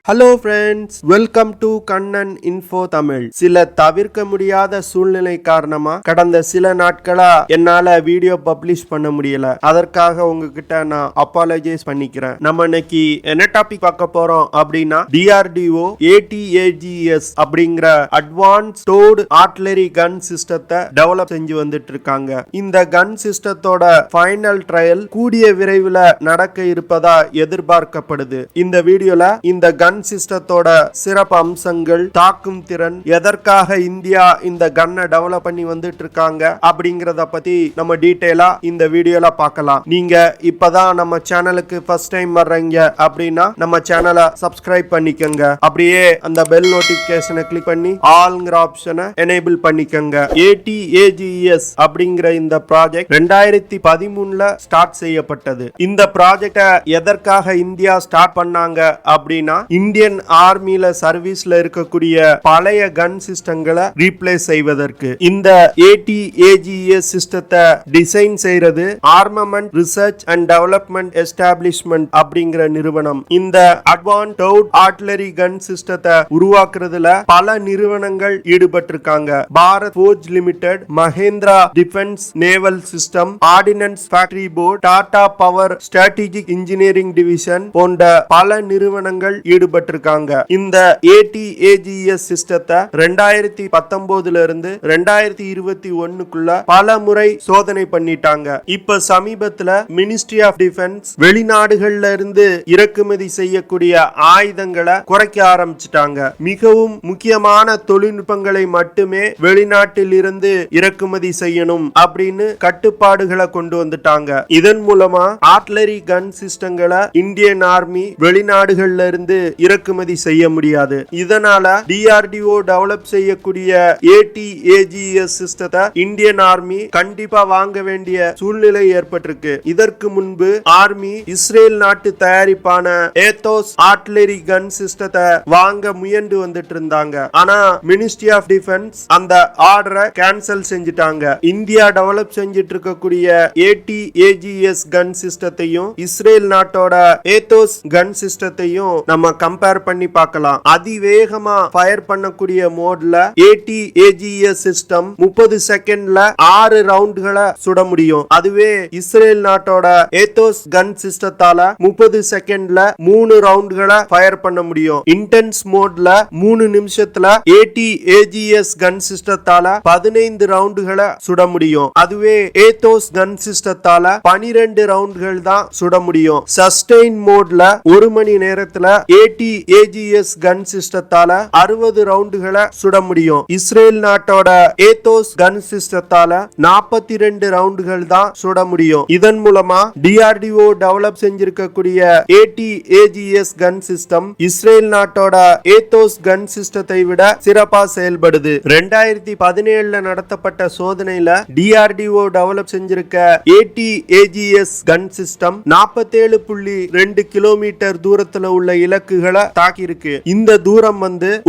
Hello friends, welcome to Kannan info Tamil. சில தவிர்க்க முடியாத சூழ்நிலை காரணமா கடந்த சில நாட்களா என்னால வீடியோ பப்ளிஷ் பண்ண முடியல. அதற்காக உங்ககிட்ட நான் அப்பாலஜைஸ் பண்ணிக்கிறேன். நம்ம இன்னைக்கு என்ன டாபிக் பார்க்க போறோம் அப்படின்னா DRDO ATAGS அப்படிங்கிற அட்வான்ஸ் டோடு ஆர்ட்லரி கன் சிஸ்டத்தை டெவலப் செஞ்சு வந்துட்டு இருக்காங்க. இந்த கன் சிஸ்டத்தோட ஃபைனல் ட்ரையல் கூடிய விரைவில் நடக்க இருப்பதா எதிர்பார்க்கப்படுது. இந்த வீடியோல இந்த கன் சிஸ்டத்தோட சிறப்பு அம்சங்கள், தாக்கும் திறன், எதற்காக இந்தியா இந்த கன்னை டெவலப் பண்ணி வந்துட்டு இருக்காங்க அப்படிங்கறத பத்தி நம்ம டீடைலா இந்த வீடியோல பார்க்கலாம். நீங்க இப்பதான் நம்ம சேனலுக்கு ஃபர்ஸ்ட் டைம் வர்றீங்க அப்படின்னா நம்ம சேனலை சப்ஸ்கிரைப் பண்ணிக்கங்க. அப்படியே அந்த பெல் நோட்டிபிகேஷனை கிளிக் பண்ணி ஆல்ங்கிற ஆப்ஷனை எனேபிள் பண்ணிக்கங்க. ATAGS அப்படிங்கிற இந்த ப்ராஜெக்ட் 2013ல ஸ்டார்ட் செய்யப்பட்டது. இந்த ப்ராஜெக்டை எதற்காக இந்தியா ஸ்டார்ட் பண்ணாங்க அப்படின்னா இந்தியன் ஆர்மில சர்வீஸ்ல இருக்கக்கூடிய பழைய கன் சிஸ்டங்களை ரீப்ளேஸ் செய்வதற்கு. இந்த ATAGS சிஸ்டத்தை டிசைன் செய்யறது armament research and development establishment அப்படிங்கிற நிறுவனம். இந்த அட்வான்ஸ் டோடு ஆர்ட்லரி கன் சிஸ்டத்தை உருவாக்குறதுல பல நிறுவனங்கள் ஈடுபட்டிருக்காங்க. Bharat Forge Limited, Mahindra Defence Naval System, Ordnance Factory Board, Tata Power Strategic Engineering Division போன்ற பல நிறுவனங்கள் ஈடுபட்டிருக்காங்க. இந்த ATAGS சிஸ்டத்தை 2019 இருந்து 2021க்குள்ள பல முறை சோதனை பண்ணிட்டாங்க. இப்ப சமீபத்துல மினிஸ்ட்ரி ஆஃப் டிஃபென்ஸ் வெளிநாடுகள்ல இருந்து இறக்குமதி செய்யக்கூடிய ஆயுதங்களை குறைக்க ஆரம்பிச்சிட்டாங்க. மிகவும் முக்கியமான தொழில்நுட்பங்களை மட்டுமே வெளிநாட்டில் இருந்து இறக்குமதி செய்யணும் அப்படின்னு கட்டுப்பாடுகளை கொண்டு வந்துட்டாங்க. இதன் மூலமா ஆர்ட்லரி கன் சிஸ்டங்களை இந்தியன் ஆர்மி வெளிநாடுகள்ல இருந்து இறக்குமதி செய்ய முடியாது. இதனால DRDO டெவலப் செய்யக்கூடிய ATAGS சிஸ்டத்தை இந்தியன் ஆர்மி கண்டிப்பா வாங்க வேண்டிய சூழ்நிலை ஏற்பட்டிருக்கு. இதற்கு முன்பு ஆர்மி இஸ்ரேல் நாட்டு தயாரிப்பான ஏத்தோஸ் ஆர்ட்லரி கன் சிஸ்டத்தை வாங்க முயன்று வந்துட்டு இருந்தாங்க. ஆனா மினிஸ்ட்ரி ஆஃப் டிஃபென்ஸ் அந்த ஆர்டரை கேன்சல் செஞ்சிட்டாங்க. இந்தியா டெவலப் செஞ்சிட்டு இருக்கக்கூடிய ATAGS கன் சிஸ்டத்தையும் இஸ்ரேல் நாட்டோட ஏத்தோஸ் கன் சிஸ்டத்தையும் நம்ம கம்பேர் பண்ணி பார்க்கலாம். அதிவேகமா ஃபயர் பண்ணக்கூடிய மோட்ல ATAGS சிஸ்டம் 30 செகண்ட்ல 6 ரவுண்ட்களை சுட முடியும். அதுவே இஸ்ரேல் நாட்டோட ஏத்தோஸ் கன் சிஸ்டத்தால 30 செகண்ட்ல 3 ரவுண்ட்களை ஃபயர் பண்ண முடியும். இன்டென்ஸ் மோட்ல 3 நிமிஷத்துல ATAGS கன் சிஸ்டத்தால 15 ரவுண்ட்களை சுட முடியும். அதுவே ஏத்தோஸ் கன் சிஸ்டத்தால 12 ரவுண்ட்கள் தான் சுட முடியும். சஸ்டெயின் மோட்ல 1 மணி நேரத்துல ATAGS கன் சிஸ்டத்தால 60 ரவுண்டுகளை சுட முடியும். இஸ்ரேல் நாட்டோட ஏத்தோஸ் கன் சிஸ்டத்தால 42 ரவுண்டுகள் தான் சுட முடியும். இதன் மூலமா DRDO டெவலப் செஞ்சிருக்கக்கூடிய ATAGS கன் சிஸ்டம் இஸ்ரேல் நாட்டோட ஏத்தோஸ் கன் சிஸ்டத்தை விட சிறப்பா செயல்படுது. 2017ல நடத்தப்பட்ட சோதனையில DRDO டெவலப் செஞ்சிருக்க ATAGS கன் சிஸ்டம் 47.2 கிலோமீட்டர் தூரத்துல உள்ள இலக்குகளை தாக்கி இருக்கு. இந்த தூரம்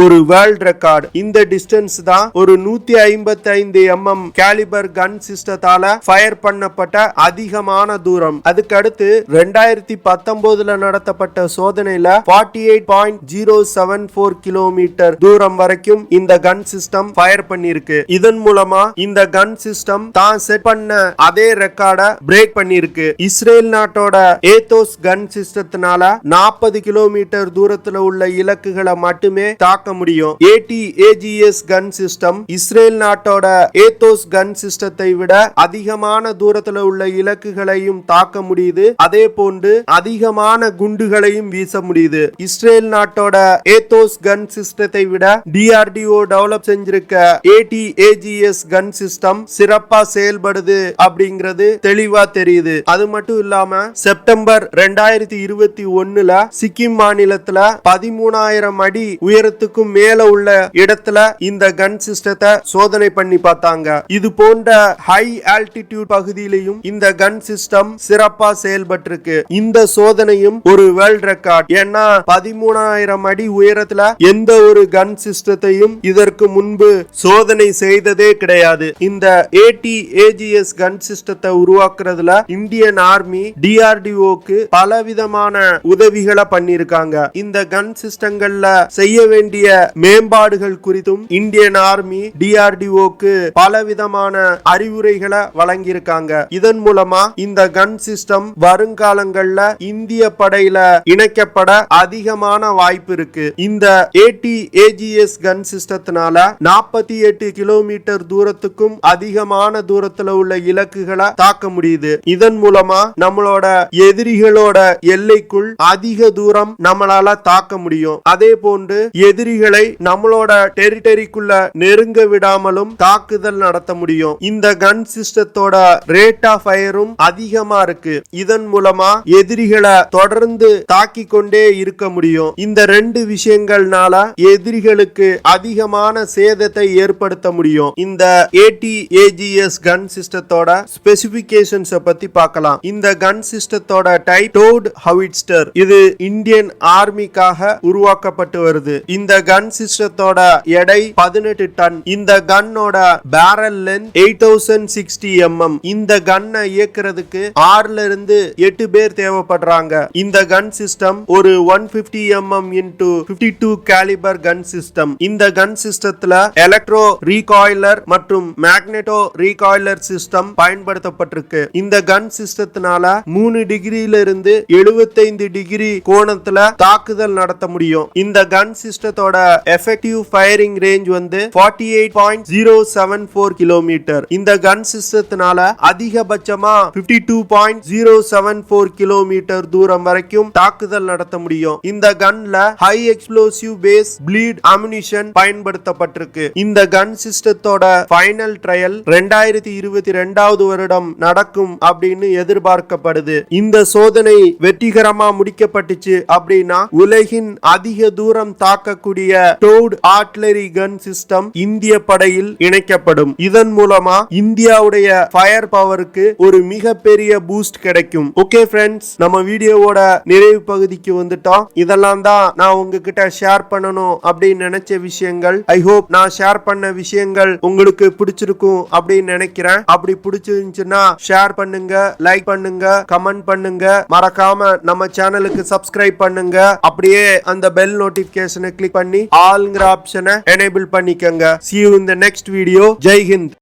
ஒரு வேர்ல்ட் ரெக்கார்ட். இந்த டிஸ்டன்ஸ் தான் ஒரு 155 mm கேலிபர் கன் சிஸ்டத்தால ஃபயர் பண்ணப்பட்ட அதிகமான தூரம். அதுக்கு அடுத்து 2019ல நடத்தப்பட்ட சோதனையில 48.074 கிலோமீட்டர் தூரம் வரைக்கும் இந்த கன் சிஸ்டம் ஃபயர் பண்ணிருக்கு. இதன் மூலமா இந்த கன் சிஸ்டம் தான் செட் பண்ண அதே ரெக்கார்டை பிரேக் பண்ணிருக்கு. இஸ்ரேல் நாட்டோட ஏத்தோஸ் கன் சிஸ்டத்தினால 40 கிலோமீட்டர் தூரத்துல உள்ள இலக்குகளை மட்டுமே தாக்க முடியும். ATAGS கன் சிஸ்டம் இஸ்ரேல் நாட்டோட ஏத்தோஸ் கன் சிஸ்டத்தை விட அதிகமான தூரத்துல உள்ள இலக்குகளையும் தாக்க முடியுது. அதே போன்று அதிகமான குண்டுகளையும் வீச முடியுது. இஸ்ரேல் நாட்டோட ஏத்தோஸ் கன் சிஸ்டத்தை விட DRDO டெவலப் செஞ்சிருக்க ATAGS கன் சிஸ்டம் சிறப்பா செயல்படுது அப்படிங்கிறது தெளிவா தெரியுது. அது மட்டும் இல்லாம செப்டம்பர் 2021ல சிக்கிம் மாநிலத்துல 13,000 அடி உயரத்துக்கும் மேல உள்ள இடத்துல இந்த கன் சிஸ்டத்தை சோதனை பண்ணி பார்த்தாங்க. இது போன்ற ஹை ஆல்டிடியூட் பகுதியிலையும் இந்த கன் சிஸ்டம் சிறப்பா செயல்பட்டிருக்கு. இந்த சோதனையும் ஒரு வேர்ல்ட் ரெக்கார்ட். ஏன்னா 13,000 அடி உயரத்துல எந்த ஒரு கன் சிஸ்டத்தையும் இதற்கு முன்பு சோதனை செய்ததே கிடையாது. இந்த ATAGS கன் சிஸ்டத்தை உருவாக்குறதுல இந்தியன் ஆர்மி DRDOக்கு பலவிதமான உதவிகளை பண்ணிருக்காங்க. இந்த கன் சிஸ்டங்கள்ல செய்ய வேண்டிய மேம்பாடுகள் குறித்தும் இந்தியன் ஆர்மி DRDOக்கு பலவிதமான அறிவுரைகளை வழங்கியிருக்காங்க. இதன் மூலமா இந்த கன் சிஸ்டம் வருங்காலங்கள்ல இந்திய படையில இணைக்கப்பட அதிகமான வாய்ப்பு இருக்கு. இந்த ATAGS கன் சிஸ்டத்தினால 48 கிலோமீட்டர் தூரத்துக்கும் அதிகமான தூரத்துல உள்ள இலக்குகளை தாக்க முடியுது. இதன் மூலமா நம்மளோட எதிரிகளோட எல்லைக்குள் அதிக தூரம் நம்மளால தாக்க முடியும். அதே போன்று எதிரிகளை நம்மளோட டெரிட்டரிக்குள்ள நெருங்க விடாமலும் தாக்குதல் நடத்த முடியும். இந்த கன் சிஸ்டத்தோட ரேட் ஆஃப் ஃபயரும் அதிகமா இருக்கு. இதன் மூலமா எதிரிகளை தொடர்ந்து தாக்கி கொண்டே இருக்க முடியும். இந்த ரெண்டு விஷயங்கள்னால எதிரிகளுக்கு அதிகமான சேதத்தை ஏற்படுத்த முடியும். இந்த ATAGS கன் சிஸ்டத்தோட ஸ்பெசிபிகேஷன்ஸ் பத்தி பார்க்கலாம். இந்த கன் சிஸ்டத்தோட டைப் டோட் ஹவிட்ஸ்டர். இது இந்தியன் ஆர்மிக்காக உருவாக்கப்பட்டு வருது. இந்த கன் சிஸ்டத்தோட எடை 18 டன். இந்த கன்னோட பேரல் லென்த் 8060 mm. இந்த கன்னை இயக்குறதுக்கு 6 ல இருந்து 8 பேர் தேவைப்படுறாங்க. இந்த கன் சிஸ்டம் ஒரு 150 mm into 52 caliber gun system. இந்த கன் சிஸ்டத்துல எலக்ட்ரோ ரீகாயிலர் மற்றும் மேக்னெட்டோ ரீகாயிலர் சிஸ்டம் பயன்படுத்தப்பட்டிருக்கு. இந்த கன் சிஸ்டத்தினால 3 டிகிரியில இருந்து 75 டிகிரி கோணத்துல தாக்குதல் நடத்த முடியும். இந்த கன் சிஸ்டத்தோட எஃபெக்டிவ் ஃபயரிங் ரேஞ்ச் வந்து 48.074 கிலோமீட்டர். இந்த கன் சிஸ்டத்தினால அதிகபட்சமா 52.074 கிலோமீட்டர் தூரம் வரைக்கும் தாக்குதல் நடத்த முடியும். இந்த கன்ல high explosive base bleed ammunition பயன்படுத்தப்பட்டிருக்கு. இந்த கன் சிஸ்டத்தோட ஃபைனல் ட்ரையல் 2022 வருடம் நடக்கும் அப்படின்னு எதிர்பார்க்கப்படுது. இந்த சோதனை வெற்றிகரமா முடிக்கப்பட்டுச்சு அப்படின்னா உலகின் அதிக தூரம் தாக்கக்கூடிய டோட் ஆர்ட்டிலரி கன் சிஸ்டம் இந்திய படையில் இணைக்கப்படும். இதன் மூலமா இந்தியாவுடைய ஃபயர் பவருக்கு ஒரு மிகப்பெரிய பூஸ்ட் கிடைக்கும். ஓகே ஃப்ரெண்ட்ஸ், நம்ம வீடியோவோட நிறைவு பகுதிக்கு வந்துட்டோம். இதெல்லாம் தான் நான் உங்ககிட்ட ஷேர் பண்ணணும் அப்படின்னு நினைச்ச விஷயங்கள். ஐ ஹோப் நான் ஷேர் பண்ண விஷயங்கள் உங்களுக்கு பிடிச்சிருக்கும் அப்படின்னு நினைக்கிறேன். அப்படி பிடிச்சிருந்துச்சுன்னா ஷேர் பண்ணுங்க, லைக் பண்ணுங்க, கமெண்ட் பண்ணுங்க. மறக்காம நம்ம சேனலுக்கு சப்ஸ்கிரைப் பண்ணுங்க. அப்படியே அந்த பெல் நோட்டிபிகேஷனை கிளிக் பண்ணி ஆல்ங்கிற ஆப்ஷனை எனேபிள் பண்ணிக்கங்க. See you in the next video. Jai Hind.